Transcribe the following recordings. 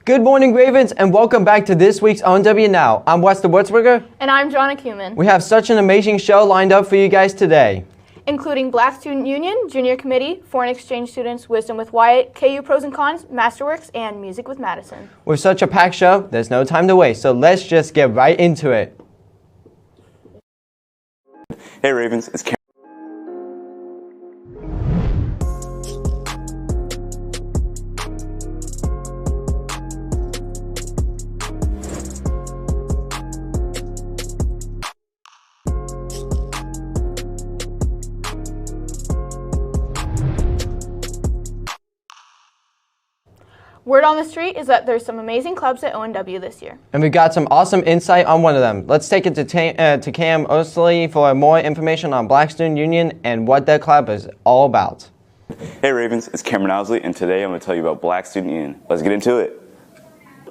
Good morning, Ravens, and welcome back to this week's ONW Now. I'm Weston Wurzberger. And I'm Jonna Kuhlman. We have such an amazing show lined up for you guys today, including Black Student Union, Junior Committee, Foreign Exchange Students, Wisdom with Wyatt, KU Pros and Cons, Masterworks, and Music with Madison. With such a packed show, there's no time to waste, so let's just get right into it. Hey Ravens, it's Cameron. Word on the street is that there's some amazing clubs at ONW this year. And we've got some awesome insight on one of them. Let's take it to Cam Osley for more information on Black Student Union and what that club is all about. Hey Ravens, it's Cameron Osley, and today I'm going to tell you about Black Student Union. Let's get into it.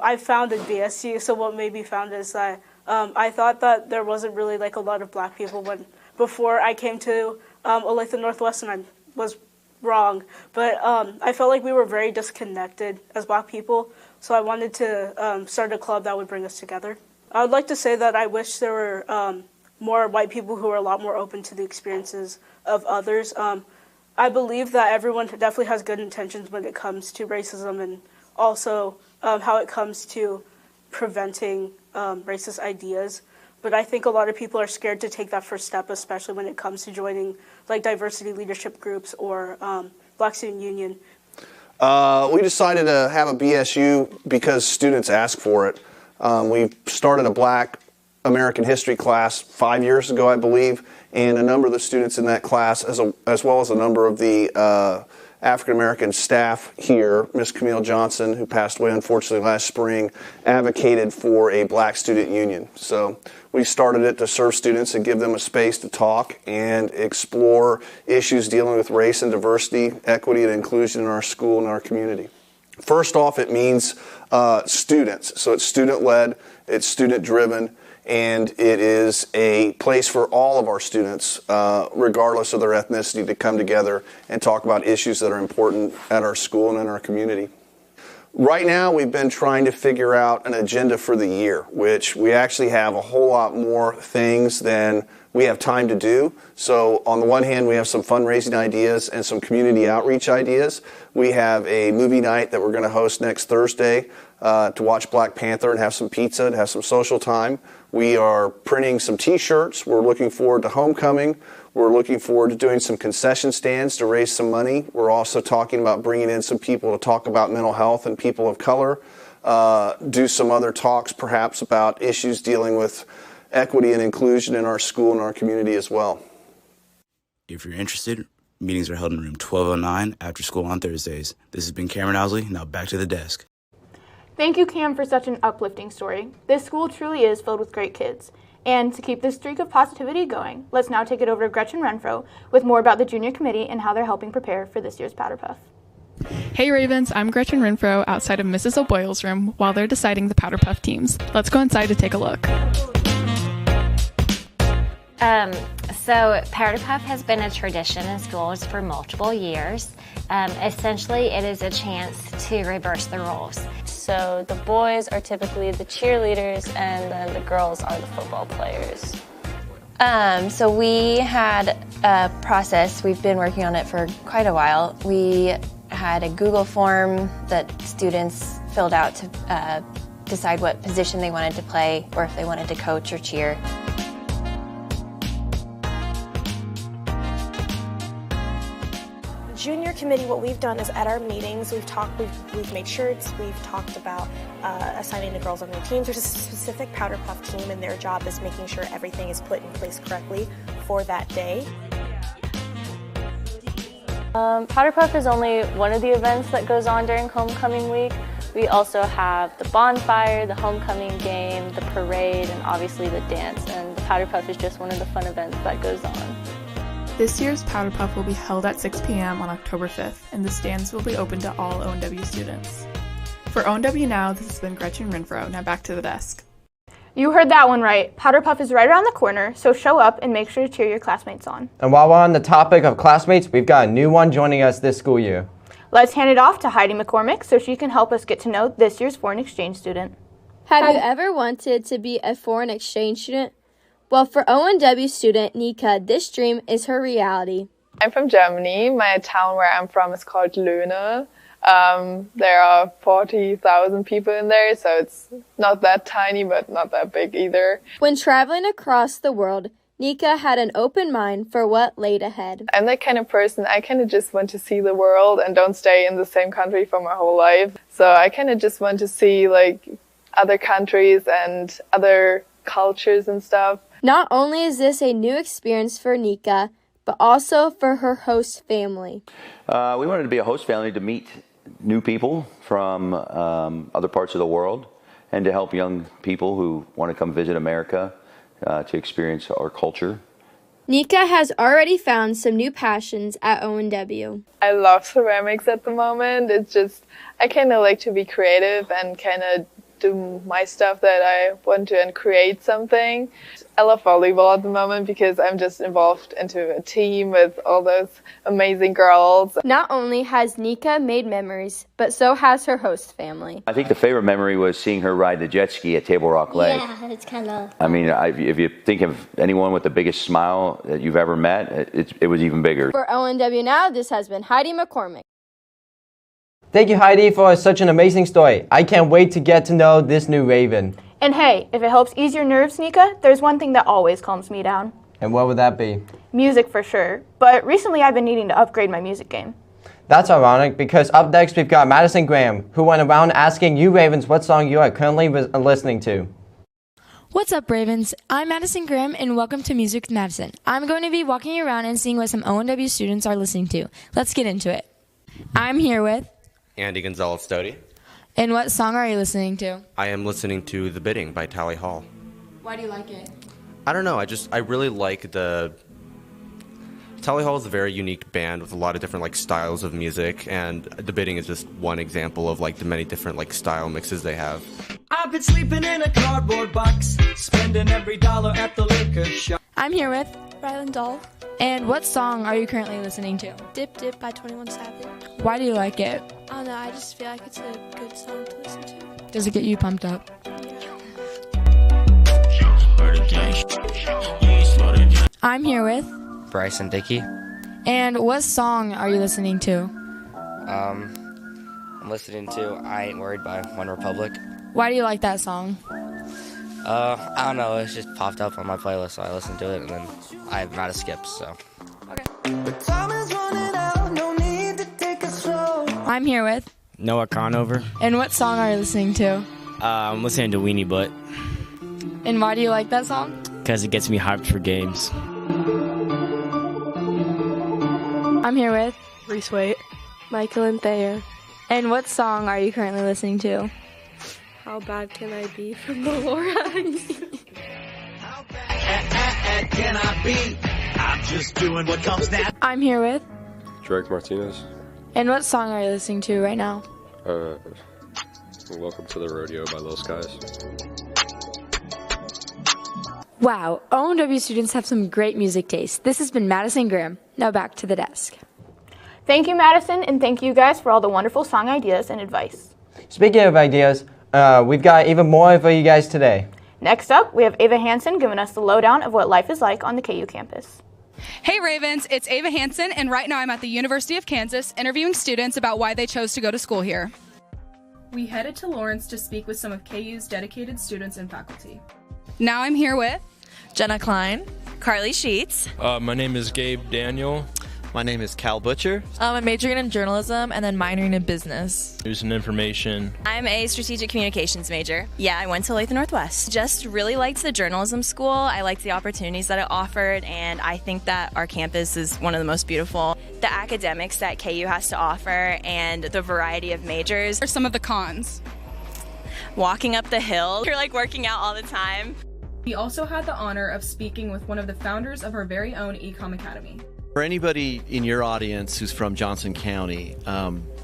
I founded BSU, so what made me found is that I thought that there wasn't really like a lot of black people before I came to Olathe Northwest, and I was wrong, but I felt like we were very disconnected as black people, so I wanted to start a club that would bring us together. I would like to say that I wish there were more white people who are a lot more open to the experiences of others. I believe that everyone definitely has good intentions when it comes to racism and also how it comes to preventing racist ideas. But I think a lot of people are scared to take that first step, especially when it comes to joining like diversity leadership groups or Black Student Union. We decided to have a BSU because students asked for it. We started a Black American History class 5 years ago, I believe, and a number of the students in that class, as well as a number of the African-American staff here, Miss Camille Johnson, who passed away unfortunately last spring, advocated for a Black Student Union. So we started it to serve students and give them a space to talk and explore issues dealing with race and diversity, equity and inclusion in our school and our community. First off, it means students. So it's student-led, it's student-driven, and it is a place for all of our students, regardless of their ethnicity, to come together and talk about issues that are important at our school and in our community. Right now, we've been trying to figure out an agenda for the year, which we actually have a whole lot more things than we have time to do. So on the one hand, we have some fundraising ideas and some community outreach ideas. We have a movie night that we're going to host next Thursday to watch Black Panther and have some pizza and have some social time. We are printing some t-shirts. We're looking forward to homecoming. We're looking forward to doing some concession stands to raise some money. We're also talking about bringing in some people to talk about mental health and people of color, do some other talks perhaps about issues dealing with equity and inclusion in our school and our community as well. If you're interested, meetings are held in room 1209 after school on Thursdays. This has been Cameron Osley. Now back to the desk. Thank you, Cam, for such an uplifting story. This school truly is filled with great kids. And to keep this streak of positivity going, let's now take it over to Gretchen Renfro with more about the Junior Committee and how they're helping prepare for this year's Powder Puff. Hey Ravens, I'm Gretchen Renfro outside of Mrs. O'Boyle's room while they're deciding the Powder Puff teams. Let's go inside to take a look. So Powder Puff has been a tradition in schools for multiple years. Essentially, it is a chance to reverse the roles. So the boys are typically the cheerleaders and then the girls are the football players. So we had a process, we've been working on it for quite a while. We had a Google form that students filled out to decide what position they wanted to play or if they wanted to coach or cheer. Junior committee, what we've done is at our meetings, we've made shirts, we've talked about assigning the girls on their teams. There's a specific Powder Puff team, and their job is making sure everything is put in place correctly for that day. Powder Puff is only one of the events that goes on during homecoming week. We also have the bonfire, the homecoming game, the parade, and obviously the dance. And the Powder Puff is just one of the fun events that goes on. This year's Powder Puff will be held at 6 p.m. on October 5th, and the stands will be open to all ONW students. For ONW Now, this has been Gretchen Renfro. Now back to the desk. You heard that one right. Powder Puff is right around the corner, so show up and make sure to cheer your classmates on. And while we're on the topic of classmates, we've got a new one joining us this school year. Let's hand it off to Heidi McCormick so she can help us get to know this year's foreign exchange student. Have you ever wanted to be a foreign exchange student? Well, for ONW student Nika, this dream is her reality. I'm from Germany. My town where I'm from is called Löhne. There are 40,000 people in there, so it's not that tiny, but not that big either. When traveling across the world, Nika had an open mind for what laid ahead. I'm that kind of person, I kind of just want to see the world and don't stay in the same country for my whole life. So I kind of just want to see like other countries and other cultures and stuff. Not only is this a new experience for Nika, but also for her host family. We wanted to be a host family to meet new people from other parts of the world and to help young people who want to come visit America to experience our culture. Nika has already found some new passions at ONW. I love ceramics at the moment. It's just, I kind of like to be creative and kind of do my stuff that I want to and create something. I love volleyball at the moment because I'm just involved into a team with all those amazing girls. Not only has Nika made memories, but so has her host family. I think the favorite memory was seeing her ride the jet ski at Table Rock Lake. Yeah, it's kind of... I mean, if you think of anyone with the biggest smile that you've ever met, it was even bigger. For ONW Now, this has been Heidi McCormick. Thank you, Heidi, for such an amazing story. I can't wait to get to know this new Raven. And hey, if it helps ease your nerves, Nika, there's one thing that always calms me down. And what would that be? Music for sure. But recently I've been needing to upgrade my music game. That's ironic because up next we've got Madison Graham, who went around asking you Ravens what song you are currently listening to. What's up, Ravens? I'm Madison Graham, and welcome to Music with Madison. I'm going to be walking around and seeing what some ONW students are listening to. Let's get into it. I'm here with Andy Gonzalez-Stody. And what song are you listening to? I am listening to The Bidding by Tally Hall. Why do you like it? I don't know, I really like the... Tally Hall is a very unique band with a lot of different like styles of music, and The Bidding is just one example of like the many different like style mixes they have. I've been sleeping in a cardboard box, spending every dollar at the liquor shop. I'm here with Rylan Dahl. And what song are you currently listening to? Dip Dip by 21 Savage. Why do you like it? I don't know, I just feel like it's a good song to listen to. Does it get you pumped up? I'm here with Bryson Dickey. And what song are you listening to? I'm listening to I Ain't Worried by One Republic. Why do you like that song? I don't know, it's just popped up on my playlist, so I listened to it, and then I'm out of skips, so. I'm here with Noah Conover. And what song are you listening to? I'm listening to Weenie Butt. And why do you like that song? Because it gets me hyped for games. I'm here with Reese Waite, Michael and Thayer. And what song are you currently listening to? How Bad Can I Be from the Laura? How bad can I be? I'm just doing what comes now. I'm here with Drake Martinez. And what song are you listening to right now? Welcome to the Rodeo by Lil Skies. Wow, ONW students have some great music taste. This has been Madison Graham. Now back to the desk. Thank you, Madison, and thank you guys for all the wonderful song ideas and advice. Speaking of ideas, we've got even more for you guys today. Next up, we have Ava Hansen giving us the lowdown of what life is like on the KU campus. Hey Ravens, it's Ava Hansen, and right now I'm at the University of Kansas interviewing students about why they chose to go to school here. We headed to Lawrence to speak with some of KU's dedicated students and faculty. Now I'm here with Jenna Klein, Carly Sheets. My name is Gabe Daniel. My name is Cal Butcher. I'm majoring in journalism and then minoring in business. News and information. I'm a strategic communications major. Yeah, I went to Olathe Northwest. Just really liked the journalism school. I liked the opportunities that it offered, and I think that our campus is one of the most beautiful. The academics that KU has to offer and the variety of majors. What are some of the cons? Walking up the hill. You're like working out all the time. We also had the honor of speaking with one of the founders of our very own Ecom Academy. For anybody in your audience who's from Johnson County,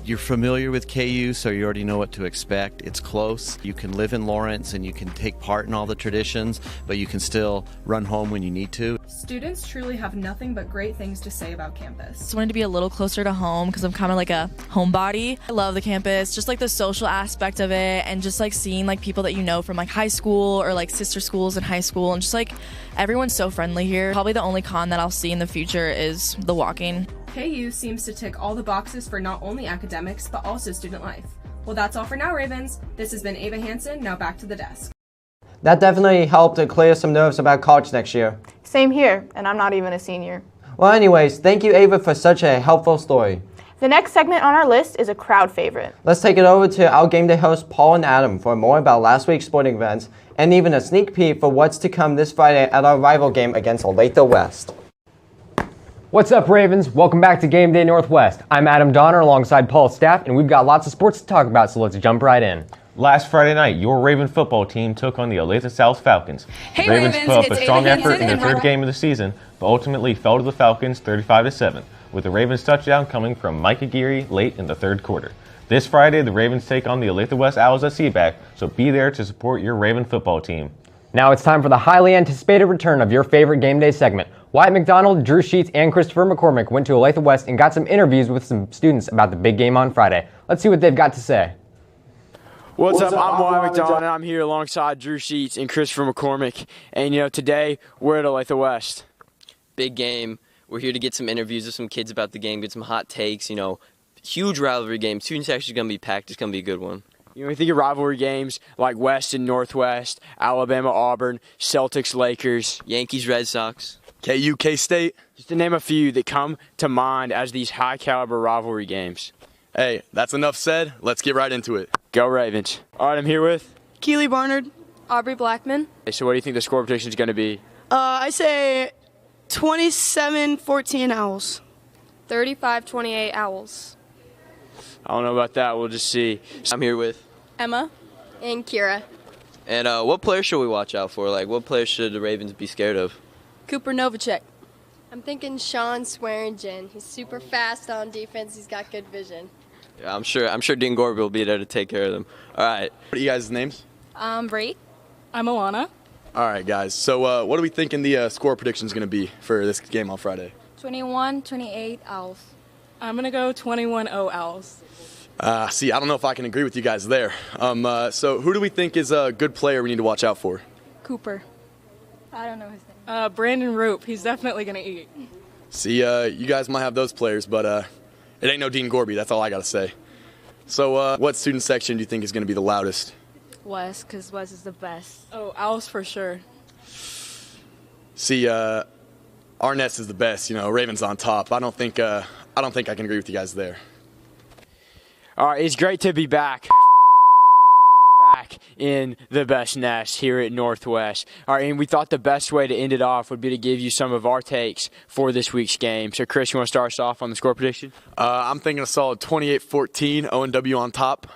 You're familiar with KU, so you already know what to expect. It's close. You can live in Lawrence and you can take part in all the traditions, but you can still run home when you need to. Students truly have nothing but great things to say about campus. Just wanted to be a little closer to home because I'm kind of like a homebody. I love the campus, just like the social aspect of it, and just like seeing like people that you know from like high school or like sister schools in high school, and just like everyone's so friendly here. Probably the only con that I'll see in the future is the walking. KU seems to tick all the boxes for not only academics, but also student life. Well, that's all for now, Ravens. This has been Ava Hansen. Now back to the desk. That definitely helped to clear some nerves about college next year. Same here, and I'm not even a senior. Well, anyways, thank you, Ava, for such a helpful story. The next segment on our list is a crowd favorite. Let's take it over to our game day hosts, Paul and Adam, for more about last week's sporting events and even a sneak peek for what's to come this Friday at our rival game against Olathe West. What's up, Ravens? Welcome back to Game Day Northwest. I'm Adam Donner alongside Paul's staff, and we've got lots of sports to talk about, so let's jump right in. Last Friday night, your Raven football team took on the Olathe South Falcons. Hey, Ravens put up a strong effort in their third Roundup. game of the season, but ultimately fell to the Falcons 35-7, with the Ravens touchdown coming from Mike Aguirre late in the third quarter. This Friday, the Ravens take on the Olathe West Owls at Seaback, so be there to support your Raven football team. Now it's time for the highly anticipated return of your favorite game day segment. Wyatt McDonald, Drew Sheets, and Christopher McCormick went to Olathe West and got some interviews with some students about the big game on Friday. Let's see what they've got to say. What's up? I'm Wyatt McDonald, and I'm here alongside Drew Sheets and Christopher McCormick. And, today we're at Olathe West. Big game. We're here to get some interviews with some kids about the game, get some hot takes, huge rivalry game. Students actually going to be packed. It's going to be a good one. We think of rivalry games like West and Northwest, Alabama, Auburn, Celtics, Lakers, Yankees, Red Sox, KU, K-State. Just to name a few that come to mind as these high-caliber rivalry games. Hey, that's enough said. Let's get right into it. Go Ravens. All right, I'm here with Keely Barnard, Aubrey Blackman. So what do you think the score prediction is going to be? I say 27-14 Owls. 35-28 Owls. I don't know about that. We'll just see. I'm here with Emma and Kira. And what player should we watch out for? Like, what player should the Ravens be scared of? Cooper Novacek. I'm thinking Sean Swearingen. He's super fast on defense. He's got good vision. Yeah, I'm sure Dean Gorby will be there to take care of them. All right. What are you guys' names? I'm Bree. I'm Alana. All right, guys. So what are we thinking the score prediction is going to be for this game on Friday? 21-28 Owls. I'm going to go 21-0 Owls. See, I don't know if I can agree with you guys there. So who do we think is a good player we need to watch out for? Cooper. I don't know his name. Brandon Roop. He's definitely going to eat. See, you guys might have those players, but it ain't no Dean Gorby. That's all I got to say. So what student section do you think is going to be the loudest? West, because West is the best. Oh, Owls for sure. See, our nest is the best. Ravens on top. I don't think I can agree with you guys there. All right, it's great to be back in the best nest here at Northwest. All right, and we thought the best way to end it off would be to give you some of our takes for this week's game. So, Chris, you want to start us off on the score prediction? I'm thinking a solid 28-14, ONW on top.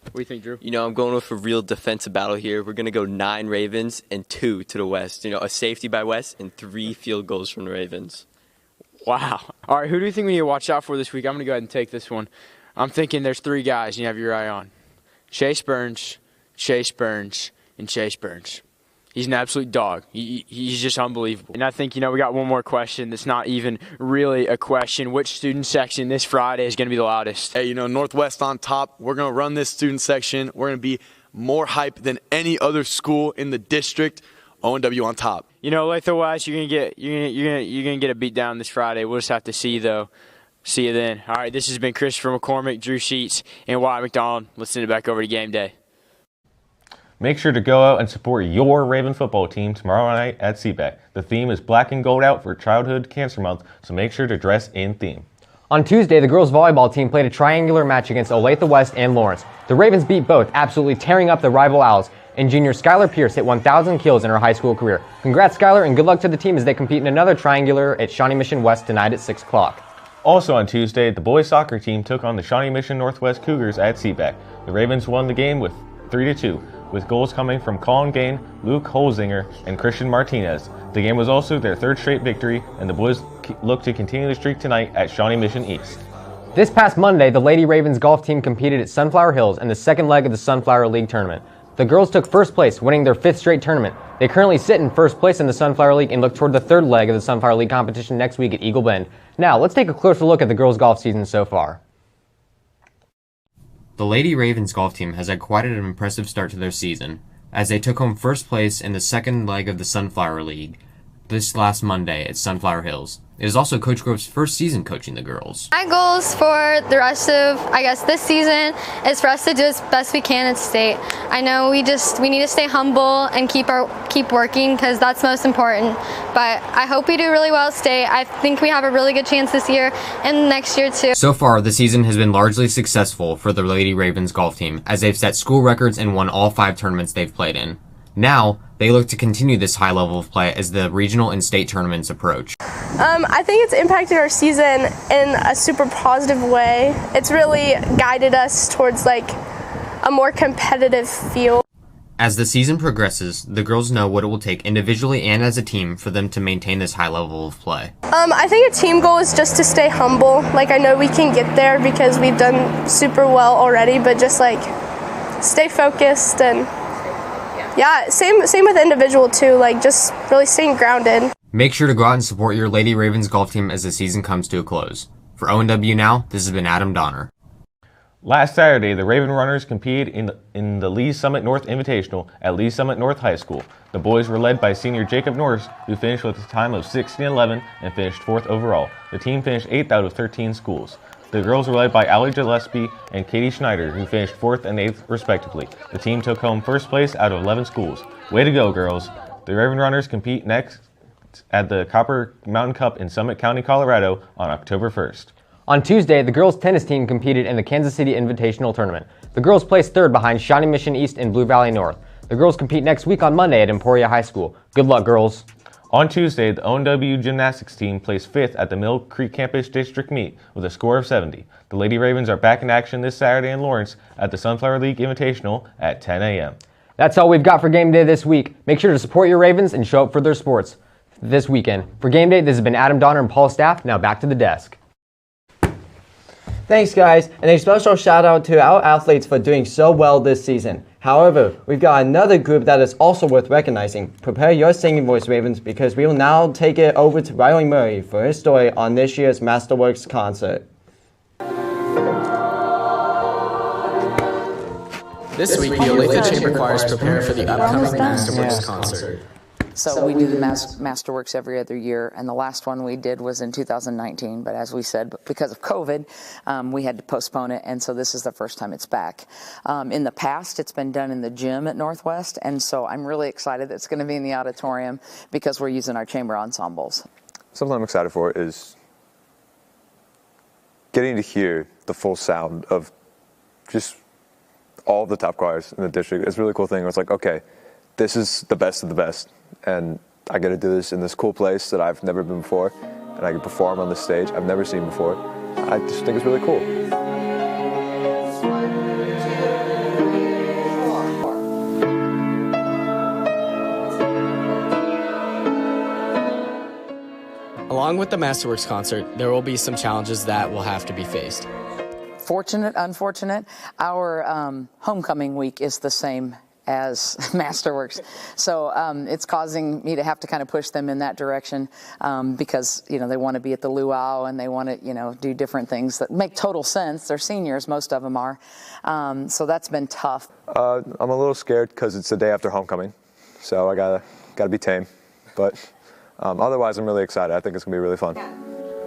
What do you think, Drew? I'm going with a real defensive battle here. We're going to go 9 Ravens and 2 to the West. A safety by West and 3 field goals from the Ravens. Wow. All right, who do you think we need to watch out for this week? I'm going to go ahead and take this one. I'm thinking there's 3 guys you have your eye on. Chase Burns, and Chase Burns. He's an absolute dog. He's just unbelievable. And I think, we got one more question that's not even really a question. Which student section this Friday is going to be the loudest? Hey, Northwest on top. We're going to run this student section. We're going to be more hype than any other school in the district. ONW on top. Olathe West, you're gonna get a beat down this Friday. We'll just have to see, though. See you then. All right, this has been Christopher McCormick, Drew Sheets, and Wyatt McDonald. Let's send it back over to game day. Make sure to go out and support your Raven football team tomorrow night at Seaback. The theme is Black and Gold Out for Childhood Cancer Month, so make sure to dress in theme. On Tuesday, the girls' volleyball team played a triangular match against Olathe West and Lawrence. The Ravens beat both, absolutely tearing up the rival Owls, and junior Skylar Pierce hit 1,000 kills in her high school career. Congrats, Skylar, and good luck to the team as they compete in another triangular at Shawnee Mission West tonight at 6 o'clock. Also on Tuesday, the boys soccer team took on the Shawnee Mission Northwest Cougars at Seaback. The Ravens won the game with 3-2, with goals coming from Colin Gain, Luke Holzinger, and Christian Martinez. The game was also their 3rd straight victory, and the boys look to continue the streak tonight at Shawnee Mission East. This past Monday, the Lady Ravens golf team competed at Sunflower Hills in the second leg of the Sunflower League tournament. The girls took first place, winning their 5th straight tournament. They currently sit in first place in the Sunflower League and look toward the third leg of the Sunflower League competition next week at Eagle Bend. Now, let's take a closer look at the girls' golf season so far. The Lady Ravens golf team has had quite an impressive start to their season, as they took home first place in the second leg of the Sunflower League this last Monday at Sunflower Hills. It is also Coach Grove's first season coaching the girls. My goals for the rest of, this season is for us to do as best we can at state. I know we need to stay humble and keep working, because that's most important. But I hope we do really well at state. I think we have a really good chance this year and next year too. So far, the season has been largely successful for the Lady Ravens golf team, as they've set school records and won all 5 tournaments they've played in. Now, they look to continue this high level of play as the regional and state tournaments approach. I think it's impacted our season in a super positive way. It's really guided us towards a more competitive feel. As the season progresses, the girls know what it will take individually and as a team for them to maintain this high level of play. I think a team goal is just to stay humble. I know we can get there because we've done super well already, but just stay focused and yeah, same with individual too, just really staying grounded. Make sure to go out and support your Lady Ravens golf team as the season comes to a close. For ONW Now, this has been Adam Donner. Last Saturday, the Raven Runners competed in the Lee Summit North Invitational at Lee Summit North High School. The boys were led by senior Jacob Norris, who finished with a time of 16-11 and finished 4th overall. The team finished 8th out of 13 schools. The girls were led by Allie Gillespie and Katie Schneider, who finished 4th and 8th respectively. The team took home first place out of 11 schools. Way to go, girls. The Raven Runners compete next at the Copper Mountain Cup in Summit County, Colorado on October 1st. On Tuesday, the girls' tennis team competed in the Kansas City Invitational Tournament. The girls placed 3rd behind Shawnee Mission East and Blue Valley North. The girls compete next week on Monday at Emporia High School. Good luck, girls. On Tuesday, the ONW gymnastics team placed 5th at the Mill Creek Campus District Meet with a score of 70. The Lady Ravens are back in action this Saturday in Lawrence at the Sunflower League Invitational at 10 a.m. That's all we've got for game day this week. Make sure to support your Ravens and show up for their sports this weekend. For game day, this has been Adam Donner and Paul Staff. Now back to the desk. Thanks, guys, and a special shout out to our athletes for doing so well this season. However, we've got another group that is also worth recognizing. Prepare your singing voice, Ravens, because we will now take it over to Riley Murray for his story on this year's Masterworks Concert. This week, the Olathe Chamber Choirs prepare for the upcoming Masterworks Concert. So we do the Masterworks every other year, and the last one we did was in 2019, but as we said, because of COVID, we had to postpone it, and so this is the first time it's back. In the past, it's been done in the gym at Northwest, and so I'm really excited that it's going to be in the auditorium because we're using our chamber ensembles. Something I'm excited for is getting to hear the full sound of just all of the top choirs in the district. It's a really cool thing. It's okay, this is the best of the best. And I get to do this in this cool place that I've never been before, and I can perform on this stage I've never seen before. I just think it's really cool. Along with the Masterworks Concert, there will be some challenges that will have to be faced. Fortunate, unfortunate, our homecoming week is the same as Masterworks. So it's causing me to have to kind of push them in that direction because, they want to be at the luau and they want to, do different things that make total sense. They're seniors, most of them are. So that's been tough. I'm a little scared because it's the day after homecoming. So I gotta be tame. But otherwise, I'm really excited. I think it's going to be really fun.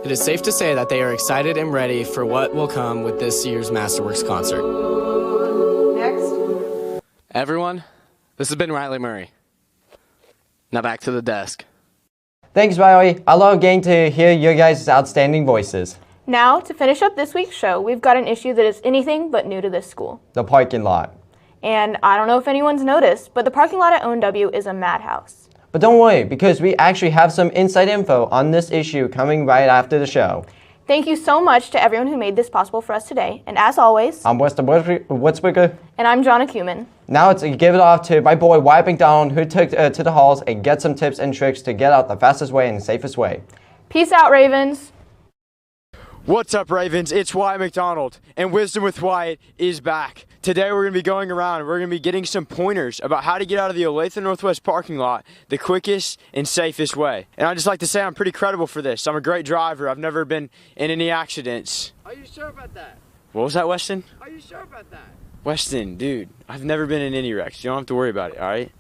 It is safe to say that they are excited and ready for what will come with this year's Masterworks Concert. Everyone, this has been Riley Murray. Now back to the desk. Thanks, Riley. I love getting to hear your guys' outstanding voices. Now, to finish up this week's show, we've got an issue that is anything but new to this school. The parking lot. And I don't know if anyone's noticed, but the parking lot at ONW is a madhouse. But don't worry, because we actually have some inside info on this issue coming right after the show. Thank you so much to everyone who made this possible for us today. And as always, I'm Weston Wutzwicker. And I'm Jonna Kuman. Now it's give it off to my boy Wyatt McDonald, who took to the halls and get some tips and tricks to get out the fastest way and safest way. Peace out, Ravens. What's up, Ravens? It's Wyatt McDonald, and Wisdom with Wyatt is back. Today we're going to be going around and we're going to be getting some pointers about how to get out of the Olathe Northwest parking lot the quickest and safest way. And I'd just like to say I'm pretty credible for this. I'm a great driver. I've never been in any accidents. Are you sure about that? What was that, Weston? Are you sure about that? Weston, dude, I've never been in any wrecks. You don't have to worry about it, all right?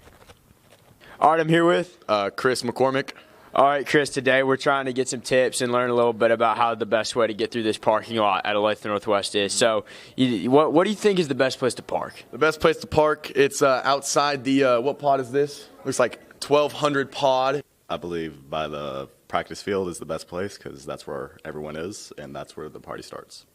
All right, I'm here with Chris McCormick. All right, Chris, today we're trying to get some tips and learn a little bit about how the best way to get through this parking lot at Olathe Northwest is. So what do you think is the best place to park? The best place to park, it's outside the, what pod is this? Looks like 1200 pod. I believe by the practice field is the best place because that's where everyone is and that's where the party starts.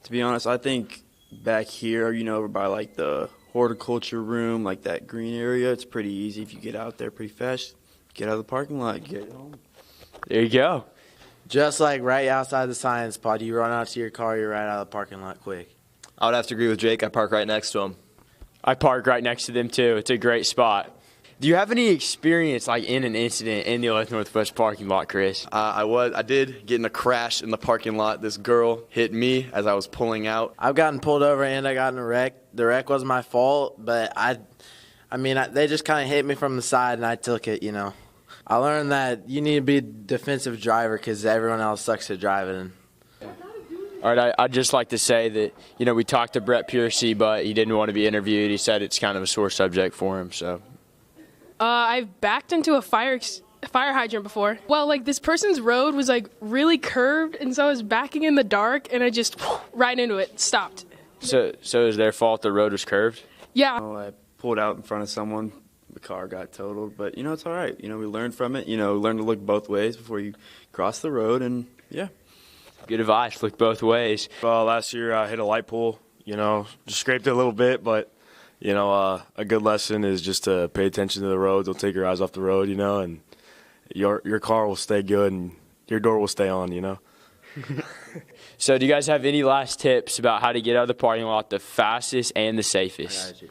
To be honest, I think back here, over by like the horticulture room, like that green area, it's pretty easy if you get out there pretty fast. Get out of the parking lot, get home. There you go. Just like right outside the science pod, you run out to your car, you're right out of the parking lot quick. I would have to agree with Jake. I park right next to him. I park right next to them too. It's a great spot. Do you have any experience like in an incident in the Olathe Northwest parking lot, Chris? I did get in a crash in the parking lot. This girl hit me as I was pulling out. I've gotten pulled over and I got in a wreck. The wreck wasn't my fault, but they just kind of hit me from the side and I took it, I learned that you need to be a defensive driver because everyone else sucks at driving. All right, I'd just like to say that, we talked to Brett Piercy, but he didn't want to be interviewed. He said it's kind of a sore subject for him, so. I've backed into a fire hydrant before. Well, this person's road was really curved, and so I was backing in the dark, and I just right into it, stopped. So is their fault the road was curved? Yeah. I pulled out in front of someone. The car got totaled, but it's all right. We learned from it. Learn to look both ways before you cross the road, and yeah. Good advice. Look both ways. Last year I hit a light pole. Just scraped it a little bit, but a good lesson is just to pay attention to the road. Don't take your eyes off the road, and your car will stay good and your door will stay on. So, do you guys have any last tips about how to get out of the parking lot the fastest and the safest?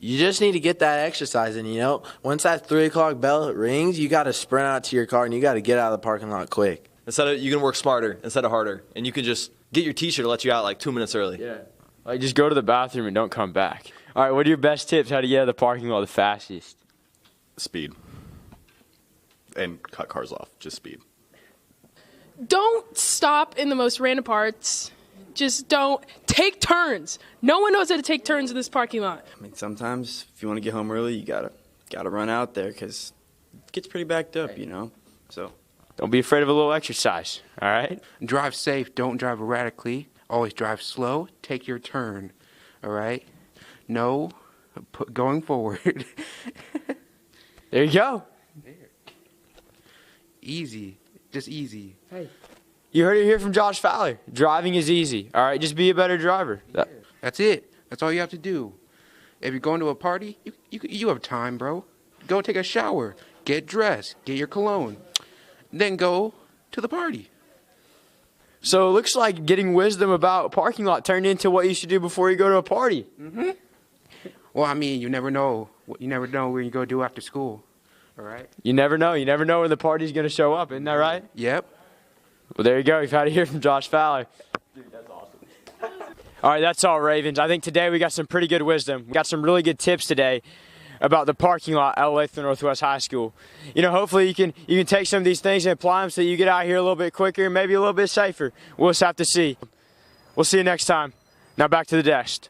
You just need to get that exercise in, Once that 3 o'clock bell rings, you got to sprint out to your car and you got to get out of the parking lot quick. You can work smarter instead of harder, and you can just get your teacher to let you out 2 minutes early. Yeah. Just go to the bathroom and don't come back. All right, what are your best tips how to get out of the parking lot the fastest? Speed. And cut cars off. Just speed. Don't stop in the most random parts. Just don't take turns. No one knows how to take turns in this parking lot. Sometimes if you want to get home early, you gotta run out there because it gets pretty backed up, So don't be afraid of a little exercise. All right. Drive safe. Don't drive erratically. Always drive slow. Take your turn. All right. No, going forward. There you go. Easy. Just easy. Hey. You heard it here from Josh Fowler. Driving is easy. All right, just be a better driver. That's it. That's all you have to do. If you're going to a party, you have time, bro. Go take a shower, get dressed, get your cologne, then go to the party. So it looks like getting wisdom about parking lot turned into what you should do before you go to a party. Mm-hmm. Well, you never know. You never know where you go do after school. All right? You never know. You never know when the party's going to show up. Isn't that right? Yep. Well, there you go. You've had to hear from Josh Fowler. Dude, that's awesome. All right, that's all, Ravens. I think today we got some pretty good wisdom. We got some really good tips today about the parking lot at Olathe Northwest High School. Hopefully you can take some of these things and apply them so you get out here a little bit quicker and maybe a little bit safer. We'll just have to see. We'll see you next time. Now back to the desk.